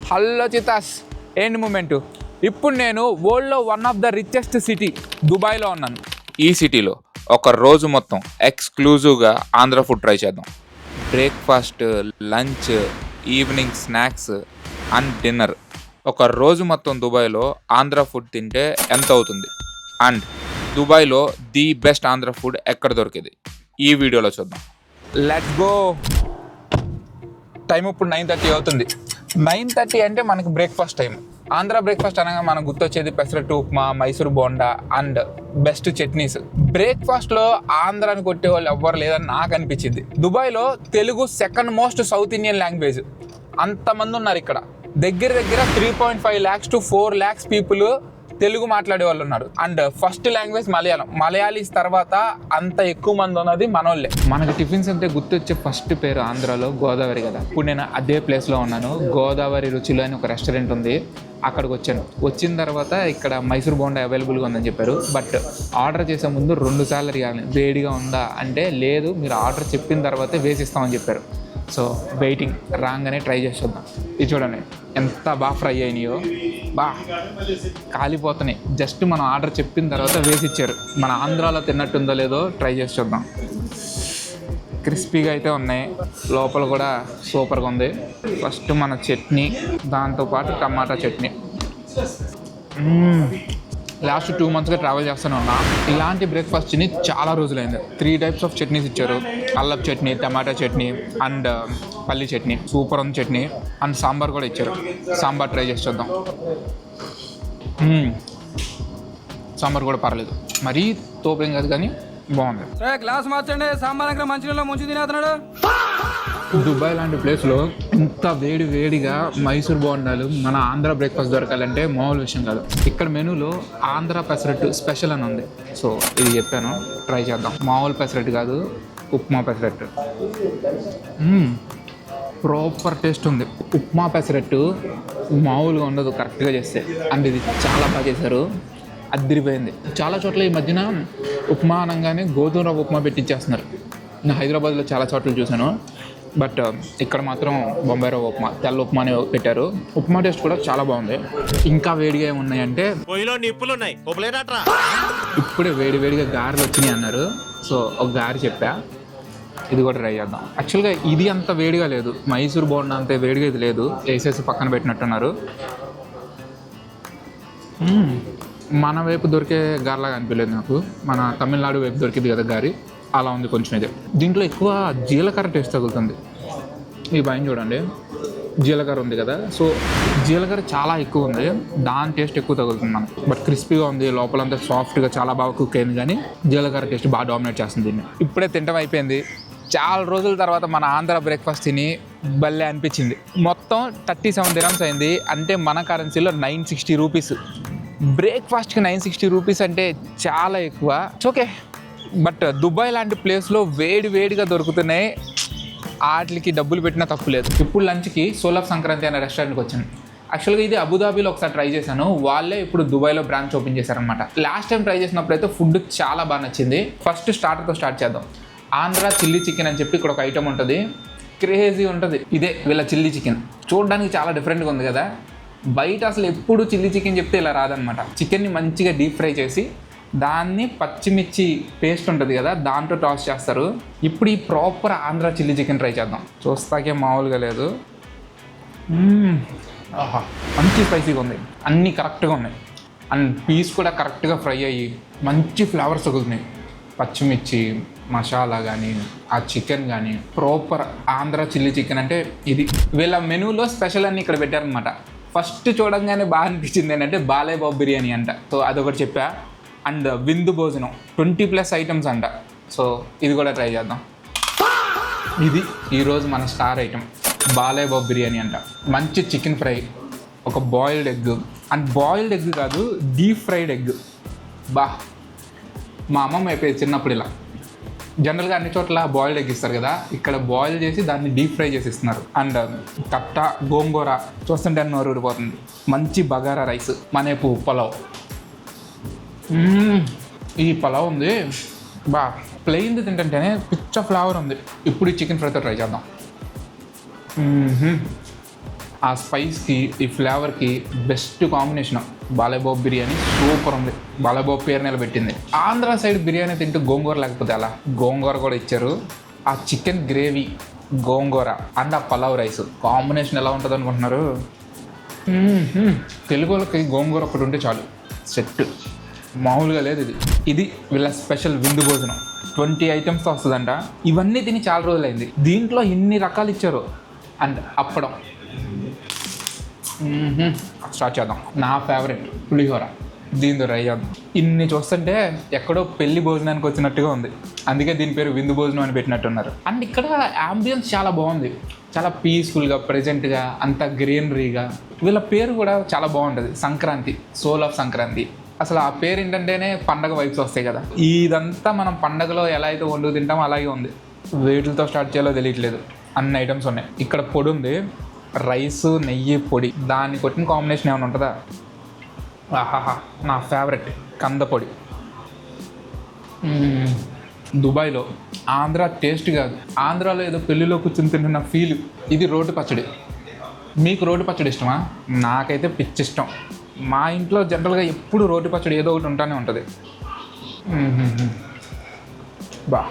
Hello చితాస్, ఏంటి movement. ఇప్పుడు నేను వరల్డ్లో one of the richest city దుబాయ్లో ఉన్నాను. ఈ సిటీలో ఒక రోజు మొత్తం ఎక్స్క్లూజివ్గా ఆంధ్ర ఫుడ్ ట్రై చేద్దాం. Breakfast, lunch, evening snacks and dinner. ఒక రోజు మొత్తం దుబాయ్లో ఆంధ్ర ఫుడ్ తింటే ఎంత అవుతుంది, అండ్ దుబాయ్లో ది బెస్ట్ ఆంధ్ర ఫుడ్ ఎక్కడ దొరికేది ఈ వీడియోలో చూద్దాం. Let's go. టైం ఇప్పుడు 9:30 అవుతుంది. 9:30 అంటే మనకి బ్రేక్ఫాస్ట్ టైం. ఆంధ్ర బ్రేక్ఫాస్ట్ అనగా మనకు గుర్తొచ్చేది పెసరట్టు ఉప్మా, మైసూర్ బోండా అండ్ బెస్ట్ చట్నీస్. బ్రేక్ఫాస్ట్లో ఆంధ్రాని కొట్టే వాళ్ళు ఎవ్వరు లేదని నాకు అనిపించింది. దుబాయ్లో Telugu second most south Indian language. అంతమంది ఉన్నారు ఇక్కడ. దగ్గర 3.5 lakhs to 4 lakhs people Telugu మాట్లాడే వాళ్ళు ఉన్నారు. And first language Malayalam. Malayalis తర్వాత అంత ఎక్కువ మంది ఉన్నది మనోళ్ళే. మనకి టిఫిన్స్ అంటే గుర్తొచ్చే ఫస్ట్ పేరు ఆంధ్రాలో గోదావరి కదా. ఇప్పుడు నేను అదే ప్లేస్లో ఉన్నాను. గోదావరి రుచులు అని ఒక రెస్టారెంట్ ఉంది, అక్కడికి వచ్చాను. వచ్చిన తర్వాత ఇక్కడ మైసూర్ బోండా అవైలబుల్గా ఉందని చెప్పారు. బట్ ఆర్డర్ చేసే ముందు 2 సార్లు అడిగాను, వేడిగా ఉందా అంటే లేదు, మీరు ఆర్డర్ చెప్పిన తర్వాతే వేసిస్తామని చెప్పారు. So waiting. రాగానే ట్రై చేసి చూద్దాం. ఇది చూడండి ఎంత బాగా ఫ్రై అయినాయో, కాలిపోతున్నాయి. జస్ట్ మనం ఆర్డర్ చెప్పిన తర్వాత వేసి ఇచ్చారు. మన ఆంధ్రాలో తిన్నట్టుందో లేదో ట్రై చేసి చూద్దాం. క్రిస్పీగా అయితే ఉన్నాయి, లోపల కూడా సూపర్గా ఉంది. ఫస్ట్ మన చట్నీ, దాంతోపాటు టమాటా చట్నీ. లాస్ట్ 2 monthsగా ట్రావెల్ చేస్తూనే ఉన్నా. ఇలాంటి బ్రేక్ఫాస్ట్ తిని చాలా రోజులైంది. 3 types ఆఫ్ చట్నీస్ ఇచ్చారు. అల్లపు చట్నీ, టమాటా చట్నీ అండ్ పల్లి చట్నీ. సూపర్ ఉంది చట్నీ. అండ్ సాంబార్ కూడా ఇచ్చారు. సాంబార్ ట్రై చేసి చూద్దాం. సాంబార్ కూడా పర్లేదు, మరీ తోపేం కాదు కానీ బాగుంది. గ్లాస్ మార్చండి, సాంబార్ మంచినీళ్ళలో ముంచి తినేస్తున్నాడు. దుబాయ్ లాంటి ప్లేస్లో ఇంత వేడిగా మైసూర్ బోండాలు మన ఆంధ్ర బ్రేక్ఫాస్ట్ దొరకాలంటే మామూలు విషయం కాదు. ఇక్కడ మెనూలో ఆంధ్ర పెసరట్టు స్పెషల్ అని ఉంది. సో ఇది చెప్పాను, ట్రై చేద్దాం. మామూలు పెసరట్టు కాదు, ఉప్మా పెసరట్టు. ప్రాపర్ టేస్ట్ ఉంది. ఉప్మా పెసరట్టు మామూలుగా ఉండదు కరెక్ట్గా చేస్తే. అండ్ ఇది చాలా బాగా చేశారు, అదిరిపోయింది. చాలా చోట్ల ఈ మధ్యన ఉప్మా అనగానే గోధుమ రవ్వ ఉప్మా పెట్టించేస్తున్నారు. నేను హైదరాబాద్లో చాలా చోట్ల చూశాను, బట్ ఇక్కడ మాత్రం బొంబాయి రవ్వ ఉప్మా, తెల్ల ఉప్మా అని పెట్టారు. ఉప్మా టేస్ట్ కూడా చాలా బాగుంది. ఇంకా వేడిగా ఏమున్నాయంటే ఇప్పుడే వేడిగా గారెలు వచ్చినాయి అన్నారు. సో ఒక గారె చెప్పా, ఇది కూడా ట్రై చేద్దాం. యాక్చువల్గా ఇది అంత వేడిగా లేదు, మైసూర్ బోండా అంతే వేడిగా ఇది లేదు, వేసేసి పక్కన పెట్టినట్టున్నారు. మన వైపు దొరికే గారెలాగా అనిపించలేదు నాకు. మన తమిళనాడు వైపు దొరికింది కదా గారి, అలా ఉంది కొంచెం. ఇది దీంట్లో ఎక్కువ జీలకర్ర టేస్ట్ తగులుతుంది. ఈ పైన చూడండి, జీలకర్ర ఉంది కదా, సో జీలకర్ర చాలా ఎక్కువ ఉంది, దాని టేస్ట్ ఎక్కువ తగులుతుంది మనకు. బట్ క్రిస్పీగా ఉంది, లోపలంతా సాఫ్ట్గా చాలా బాగా కుక్ అయింది. కానీ జీలకర్ర టేస్ట్ బాగా డామినేట్ చేస్తుంది దీన్ని. ఇప్పుడే తింటం అయిపోయింది. చాలా రోజుల తర్వాత మన ఆంధ్ర బ్రేక్ఫాస్ట్ తిని భలే అనిపించింది. మొత్తం 37 dirhams అయింది, అంటే మన కరెన్సీలో 960 rupees. బ్రేక్ఫాస్ట్కి 960 rupees అంటే చాలా ఎక్కువ. ఓకే, బట్ దుబాయ్ లాంటి ప్లేస్లో వేడిగా దొరుకుతున్నాయి, వాటికి డబ్బులు పెట్టినా తప్పు లేదు. ఇప్పుడు లంచ్కి సోలాఫ్ సంక్రాంతి అనే రెస్టారెంట్కి వచ్చాను. యాక్చువల్గా ఇది అబుదాబీలో ఒకసారి ట్రై చేశాను, వాళ్ళే ఇప్పుడు దుబాయ్లో బ్రాంచ్ ఓపెన్ చేశారనమాట. లాస్ట్ టైం ట్రై చేసినప్పుడు అయితే ఫుడ్ చాలా బాగా నచ్చింది. ఫస్ట్ స్టార్టర్తో స్టార్ట్ చేద్దాం. ఆంధ్ర చిల్లీ చికెన్ అని చెప్పి ఇక్కడ ఒక ఐటమ్ ఉంటుంది, క్రేజీ ఉంటుంది. ఇదే వీళ్ళ చిల్లీ చికెన్. చూడడానికి చాలా డిఫరెంట్గా ఉంది కదా. బయట అసలు ఎప్పుడు చిల్లీ చికెన్ చెప్తే ఇలా రాదనమాట. చికెన్ని మంచిగా డీప్ ఫ్రై చేసి దాన్ని పచ్చిమిర్చి పేస్ట్ ఉంటుంది కదా, దాంట్లో టాస్ చేస్తారు. ఇప్పుడు ఈ proper Andhra chilli chicken try చేద్దాం. చూస్తాకే మామూలుగా లేదు. ఆహా, మంచి స్పైసీగా ఉంది, అన్నీ కరెక్ట్గా ఉన్నాయి. అండ్ పీస్ కూడా కరెక్ట్గా ఫ్రై అయ్యి మంచి ఫ్లేవర్స్ తగులుతున్నాయి. పచ్చిమిర్చి మసాలా కానీ, ఆ చికెన్ కానీ, ప్రాపర్ ఆంధ్ర చిల్లీ చికెన్ అంటే ఇది. వీళ్ళ మెనూలో స్పెషల్ అన్ని ఇక్కడ పెట్టారనమాట. ఫస్ట్ చూడంగానే బాగా అనిపించింది ఏంటంటే బాలయ్య బాబు బిర్యానీ అంట. సో అదొకటి చెప్పా. అండ్ విందు భోజనం 20+ items అంట. సో ఇది కూడా ట్రై చేద్దాం. ఇది ఈరోజు మన స్టార్ ఐటమ్, బాలయ్య బాబు బిర్యానీ అంట. మంచి చికెన్ ఫ్రై, ఒక boiled egg. And boiled egg కాదు, డీప్ ఫ్రైడ్ ఎగ్. మా అమ్మమ్మ అయిపోయింది చిన్నప్పుడు ఇలా. జనరల్గా అన్ని చోట్ల బాయిల్డ్ ఎగ్ ఇస్తారు కదా, ఇక్కడ బాయిల్ చేసి దాన్ని డీప్ ఫ్రై చేసి ఇస్తున్నారు. అండ్ కట్ట గోంగూర చూస్తుంటే నోరు ఊరిపోతుంది. మంచి బగారా రైస్, మనేపు పలావ్. ఈ పలావ్ ఉంది ప్లెయిన్ది తింటుంటేనే పిచ్చ ఫ్లేవర్ ఉంది. ఇప్పుడు ఈ చికెన్ ఫ్రైతో ట్రై చేద్దాం. ఆ స్పైస్కి ఈ ఫ్లేవర్కి best combination Balayya Babu biryani super ఉంది. బాలయ్యబాబు పేరు నిలబెట్టింది. ఆంధ్ర సైడ్ బిర్యానీ తింటూ గోంగూర లేకపోతే అలా గోంగూర కూడా ఇచ్చారు. ఆ చికెన్ గ్రేవీ, గోంగూర అండ్ ఆ పలావ్ రైస్ కాంబినేషన్ ఎలా ఉంటుంది అనుకుంటున్నారు? తెలుగు వాళ్ళకి గోంగూర ఒకటి ఉంటే చాలు, సెట్. మామూలుగా లేదు ఇది. ఇది వీళ్ళ స్పెషల్ విందు భోజనం. 20 ఐటమ్స్తో వస్తుందంట. ఇవన్నీ తిని చాలా రోజులైంది. దీంట్లో ఇన్ని రకాలు ఇచ్చారు. And appadam. స్టార్ట్ చేద్దాం. నా ఫేవరెట్ పులిహోర, దీంతో ట్రై చేద్దాం. ఇన్ని చూస్తుంటే ఎక్కడో పెళ్లి భోజనానికి వచ్చినట్టుగా ఉంది. అందుకే దీని పేరు విందు భోజనం అని పెట్టినట్టున్నారు. అండ్ ఇక్కడ యాంబియన్స్ చాలా బాగుంది, చాలా పీస్ఫుల్గా, ప్రెజెంట్గా, అంత గ్రీనరీగా. వీళ్ళ పేరు కూడా చాలా బాగుంటుంది, సంక్రాంతి, సోల్ ఆఫ్ సంక్రాంతి. అసలు ఆ పేరు ఏంటంటేనే పండగ వైబ్స్ వస్తాయి కదా. ఇదంతా మనం పండగలో ఎలా అయితే వండుకు తింటామో అలాగే ఉంది. వేటితో స్టార్ట్ చేయాలో తెలియట్లేదు. అన్ని ఐటమ్స్ ఉన్నాయి. ఇక్కడ పొడి ఉంది, రైస్, నెయ్యి, పొడి. దాన్ని కొట్టిన కాంబినేషన్ ఏమైనా ఉంటుందా? ఆహాహా, నా ఫేవరెట్ కంద పొడి. దుబాయ్లో ఆంధ్ర టేస్ట్ కాదు, ఆంధ్రాలో ఏదో పెళ్ళిలో కూర్చొని తింటున్న ఫీల్. ఇది రోటి పచ్చడి. మీకు రోటి పచ్చడి ఇష్టమా? నాకైతే పిచ్చి ఇష్టం. మా ఇంట్లో జనరల్గా ఎప్పుడు రోటి పచ్చడి ఏదో ఒకటి ఉంటానే ఉంటుంది. బా,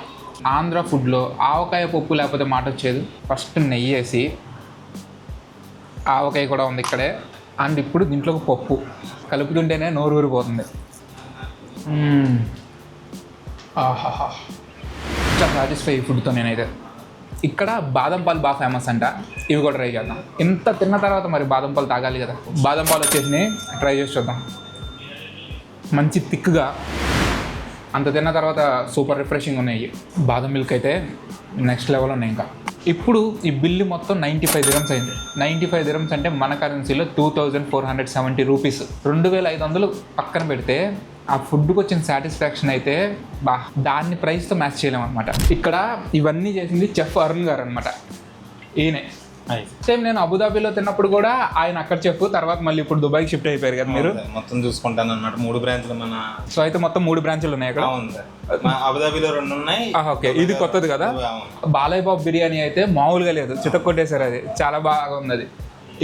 ఆంధ్ర ఫుడ్లో ఆవకాయ పప్పు లేకపోతే మాట వచ్చేది. ఫస్ట్ నెయ్యి వేసి, ఆవకాయ కూడా ఉంది ఇక్కడే. అండ్ ఇప్పుడు దీంట్లో పప్పు కలుపుతుంటేనే నోరు ఊరిపోతుంది. ఆహాహా, చాలా సాటిస్ఫై ఈ ఫుడ్తో నేనైతే. ఇక్కడ బాదం పాలు బాగా ఫేమస్ అంట. ఇవి కూడా ట్రై చేద్దాం. ఇంత తిన్న తర్వాత మరి బాదం పాలు తాగాలి కదా. బాదం పాలు వచ్చేసి ట్రై చేసి చూద్దాం. మంచి థిక్గా, అంత తిన్న తర్వాత సూపర్ రిఫ్రెషింగ్ ఉన్నాయి. బాదం మిల్క్ అయితే నెక్స్ట్ లెవెల్ ఉన్నాయి. ఇంకా ఇప్పుడు ఈ బిల్లు మొత్తం 95 dirhams అయింది. 95 dirhams అంటే మన కరెన్సీలో 2470 రూపీస్. 2500 పక్కన పెడితే ఆ ఫుడ్కి వచ్చిన సాటిస్ఫాక్షన్ అయితే దాన్ని ప్రైస్తో మ్యాచ్ చేయలేము అనమాట. ఇక్కడ ఇవన్నీ చేసింది చెఫ్ అరుణ్ గారు అనమాట. ఈయనే సేమ్ నేను అబుదాబిలో తిన్నప్పుడు కూడా ఆయన అక్కడ చెఫ్, తర్వాత మళ్ళీ ఇప్పుడు దుబాయ్కి షిఫ్ట్ అయిపోయారు కదా మీరు. మొత్తం చూసుకుంటాను అనమాట. 3 బ్రాంచ్లు మన. సో అయితే మొత్తం 3 బ్రాంచ్లు ఉన్నాయి అక్కడ. అబుదాబిలో 2 ఉన్నాయి. ఓకే, ఇది కొత్తది కదా. బాలయ్యబాబు బిర్యానీ అయితే మామూలుగా లేదు, చితక్కొట్టేశారు. అది చాలా బాగా ఉంది. అది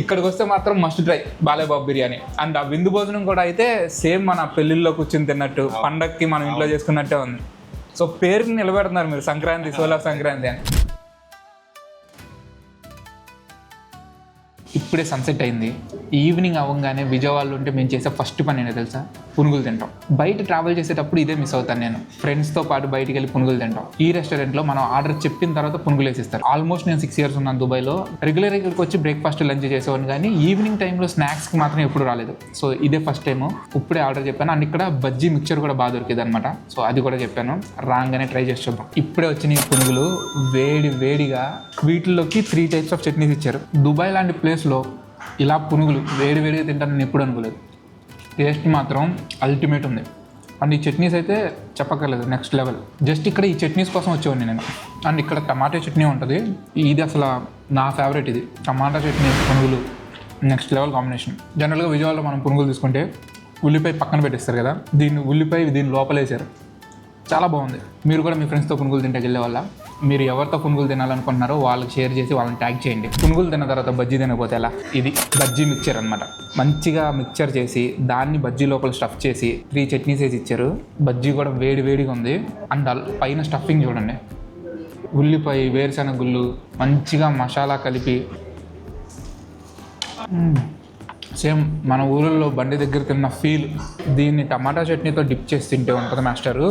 ఇక్కడికి వస్తే మాత్రం must try Balayya Babu biryani. And ఆ విందు భోజనం కూడా అయితే సేమ్ మన పెళ్ళిళ్ళలో కూర్చొని తిన్నట్టు, పండగకి మనం ఇంట్లో చేసుకున్నట్టే ఉంది. సో పేరుని నిలబెడుతున్నారు మీరు, సంక్రాంతి, సోల్ ఆఫ్ సంక్రాంతి అని. ఇప్పుడే సన్సెట్ అయింది. ఈవినింగ్ అవ్వగానే విజయవాడలో ఉంటే మేము చేసే ఫస్ట్ పని ఏంటో తెలుసా? పునుగులు తింటాం. బయట ట్రావెల్ చేసేటప్పుడు ఇదే మిస్ అవుతాను నేను. ఫ్రెండ్స్తో పాటు బయటికి వెళ్ళి పునుగులు తింటాం. ఈ రెస్టారెంట్లో మనం ఆర్డర్ చెప్పిన తర్వాత పునుగులు వేసిస్తారు. ఆల్మోస్ట్ నేను 6 years ఉన్నాను దుబాయ్లో. రెగ్యులర్గా ఇక్కడికి వచ్చి బ్రేక్ఫాస్ట్, లంచ్ చేసేవాడిని, కానీ ఈవినింగ్ టైంలో స్నాక్స్కి మాత్రం ఎప్పుడు రాలేదు. సో ఇదే ఫస్ట్ టైము. ఇప్పుడే ఆర్డర్ చెప్పాను. అండ్ ఇక్కడ బజ్జీ మిక్చర్ కూడా బాగా దొరికింది అనమాట. సో అది కూడా చెప్పాను, రాగానే ట్రై చేసి చూద్దాం. ఇప్పుడే వచ్చిన పునుగులు వేడి వేడిగా. వీటిలోకి 3 types ఆఫ్ చట్నీస్ ఇచ్చారు. దుబాయ్ లాంటి ప్లేస్లో ఇలా పునుగులు వేడి వేడిగా తింటానని ఎప్పుడు అనుకోలేదు. టేస్ట్ మాత్రం అల్టిమేట్ ఉంది. అండ్ ఈ చట్నీస్ అయితే చెప్పక్కర్లేదు, నెక్స్ట్ లెవెల్. జస్ట్ ఇక్కడ ఈ చట్నీస్ కోసం వచ్చేవాడిని నేను. అండ్ ఇక్కడ టమాటా చట్నీ ఉంటుంది. ఇది అసలు నా ఫేవరెట్. ఇది టమాటా చట్నీ, పునుగులు నెక్స్ట్ లెవెల్ కాంబినేషన్. జనరల్గా విజయవాడలో మనం పునుగులు తీసుకుంటే ఉల్లిపాయ పక్కన పెట్టేస్తారు కదా, దీని లోపల వేసారు. చాలా బాగుంది. మీరు కూడా మీ ఫ్రెండ్స్తో పునుగులు తింటే వెళ్ళే వల్ల మీరు ఎవరితో పునుగులు తినాలనుకుంటున్నారో వాళ్ళకి షేర్ చేసి వాళ్ళని ట్యాగ్ చేయండి. పునుగులు తిన్న తర్వాత బజ్జీ తినకపోతే ఎలా? ఇది బజ్జీ మిక్చర్ అనమాట. మంచిగా మిక్చర్ చేసి దాన్ని బజ్జీ లోపల స్టఫ్ చేసి 3 చట్నీస్ వేసి ఇచ్చారు. బజ్జీ కూడా వేడి వేడిగా ఉంది. అండ్ పైన స్టఫింగ్ చూడండి, ఉల్లిపాయ, వేరుశనగ గుళ్ళు, మంచిగా మసాలా కలిపి. సేమ్ మన ఊళ్ళో బండి దగ్గర తిన్న ఫీల్. దీన్ని టమాటా చట్నీతో డిప్ చేసి తింటే ఉంటుంది మాస్టరు.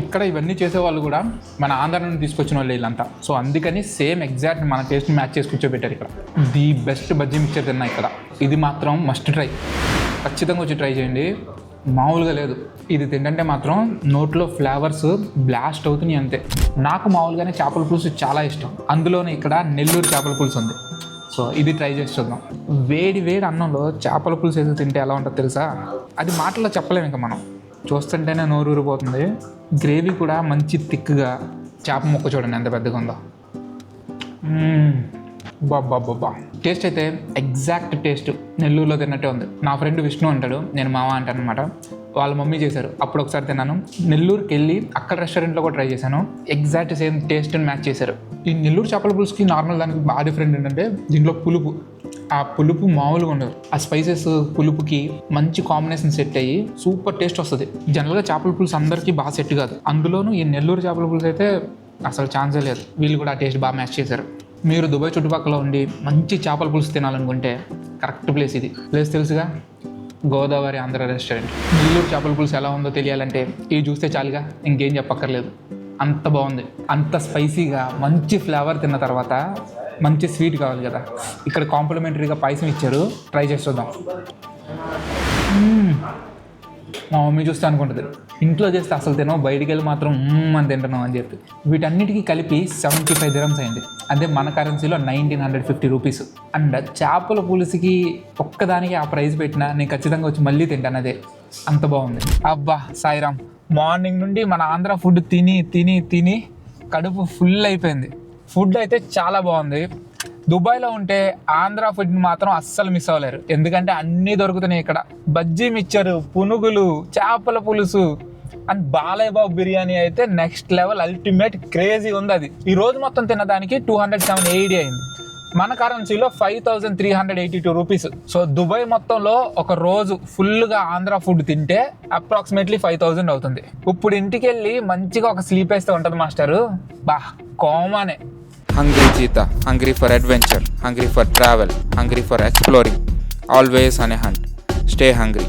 ఇక్కడ ఇవన్నీ చేసేవాళ్ళు కూడా మన ఆంధ్ర నుండి తీసుకొచ్చిన వాళ్ళు వీళ్ళంతా. సో అందుకని సేమ్ ఎగ్జాక్ట్ మన టేస్ట్ని మ్యాచ్ చేసి కూర్చోబెట్టారు ఇక్కడ. ది బెస్ట్ బజ్జీ మిక్చర్ తిన్నా ఇక్కడ. ఇది మాత్రం మస్ట్ ట్రై. ఖచ్చితంగా వచ్చి ట్రై చేయండి, మామూలుగా లేదు. ఇది తింటే మాత్రం నోట్లో ఫ్లేవర్స్ బ్లాస్ట్ అవుతున్నాయి అంతే. నాకు మామూలుగానే చేపల పులుసు చాలా ఇష్టం. అందులోనే ఇక్కడ నెల్లూరు చేపల పులుసు ఉంది. సో ఇది ట్రై చేసి చూద్దాం. వేడి వేడి అన్నంలో చేపల పులుసు వేసి తింటే ఎలా ఉంటుందో తెలుసా? అది మాటల్లో చెప్పలేము. ఇంకా మనం చూస్తుంటేనే నోరు ఊరిపోతుంది. గ్రేవీ కూడా మంచి థిక్గా. చేప ముక్క చూడండి ఎంత పెద్దగా ఉందో. బాబా టేస్ట్ అయితే ఎగ్జాక్ట్ టేస్ట్ నెల్లూరులో తిన్నట్టే ఉంది. నా ఫ్రెండ్ విష్ణు అంటాడు, నేను మామ అంటాను అనమాట. వాళ్ళ మమ్మీ చేశారు, అప్పుడు ఒకసారి తిన్నాను. నెల్లూరుకి వెళ్ళి అక్కడ రెస్టారెంట్లో కూడా ట్రై చేశాను, exact same taste and match చేశారు. ఈ నెల్లూరు చేపల పులుసుకి నార్మల్ దానికి బాగా డిఫరెంట్ ఏంటంటే దీంట్లో పులుపు, ఆ పులుపు మామూలుగా ఉండదు. ఆ స్పైసెస్ పులుపుకి మంచి కాంబినేషన్ సెట్ అయ్యి సూపర్ టేస్ట్ వస్తుంది. జనరల్గా చేపల పులుసు అందరికీ బాగా సెట్ కాదు, అందులోనూ ఈ నెల్లూరు చేపల పులుసు అయితే అసలు ఛాన్సే లేదు. వీళ్ళు కూడా ఆ టేస్ట్ బాగా మ్యాచ్ చేశారు. మీరు దుబాయ్ చుట్టుపక్కల ఉండి మంచి చేపల పులుసు తినాలనుకుంటే కరెక్ట్ ప్లేస్ ఇది. ప్లేస్ తెలుసుగా, గోదావరి ఆంధ్ర రెస్టారెంట్. నెల్లూరు చేపల పులుసు ఎలా ఉందో తెలియాలంటే ఇవి చూస్తే చాలుగా, ఇంకేం చెప్పక్కర్లేదు. అంత బాగుంది, అంత స్పైసీగా మంచి ఫ్లేవర్. తిన్న తర్వాత మంచి స్వీట్ కావాలి కదా, ఇక్కడ కాంప్లిమెంటరీగా పాయసం ఇచ్చారు, ట్రై చేసి చూద్దాం. మా మమ్మీ చూస్తే అనుకుంటుంది ఇంట్లో చేస్తే అసలు తినవు, బయటికి వెళ్ళి మాత్రం అని తింటున్నాం అని చెప్పి. వీటన్నిటికీ కలిపి 75 dirhams అయింది, అదే మన కరెన్సీలో 1950 రూపీస్. అండ్ చేపల పులుసుకి ఒక్కదానికి ఆ ప్రైస్ పెట్టినా నేను ఖచ్చితంగా వచ్చి మళ్ళీ తింటాను, అదే అంత బాగుంది. అబ్బా సాయిరామ్, మార్నింగ్ నుండి మన ఆంధ్ర ఫుడ్ తిని తిని తిని కడుపు ఫుల్ అయిపోయింది. ఫుడ్ అయితే చాలా బాగుంది. దుబాయ్లో ఉంటే ఆంధ్ర ఫుడ్ని మాత్రం అస్సలు మిస్ అవ్వలేరు, ఎందుకంటే అన్నీ దొరుకుతున్నాయి ఇక్కడ. బజ్జీ మిక్చరు, పునుగులు, చేపల పులుసు అండ్ బాలయ్య బాబు బిర్యానీ అయితే నెక్స్ట్ లెవెల్, అల్టిమేట్ క్రేజీ ఉంది. అది ఈ రోజు మొత్తం తినడానికి 207 AED అయింది, మన కరెన్సీలో 5382 రూపీస్. సో దుబాయ్ మొత్తంలో ఒక రోజు ఫుల్గా ఆంధ్ర ఫుడ్ తింటే అప్రాక్సిమేట్లీ 5000 అవుతుంది. ఇప్పుడు ఇంటికి వెళ్ళి మంచిగా ఒక స్లీప్ వేస్తే ఉంటుంది మాస్టరు, బా కామనే. Hungry cheetah, hungry for adventure, hungry for travel, hungry for exploring, always on a hunt. Stay hungry.